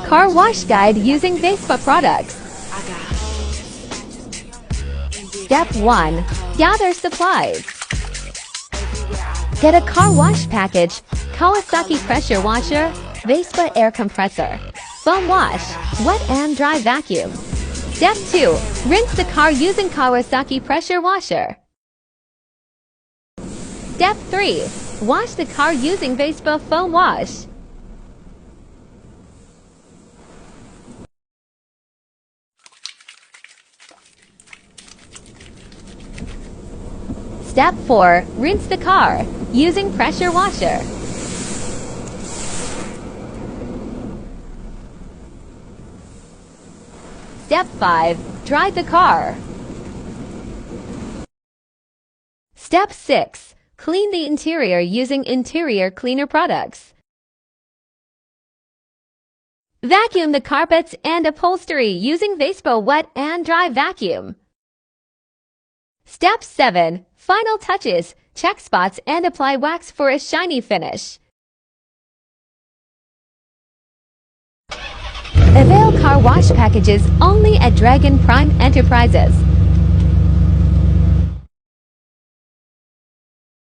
Car wash guide using VESPA products. Step 1. Gather supplies. Get a car wash package, Kawasaki pressure washer, VESPA Air Compressor, foam wash, wet and dry vacuum. Step 2. Rinse the car using Kawasaki pressure washer. Step 3. Wash the car using VESPA foam wash. Step 4. Rinse the car using pressure washer. Step 5. Dry the car. Step 6. Clean the interior using interior cleaner products. Vacuum the carpets and upholstery using VESPA Wet and Dry Vacuum. Step 7. Final touches. Check spots and apply wax for a shiny finish. Avail car wash packages only at Dragon Prime Enterprises.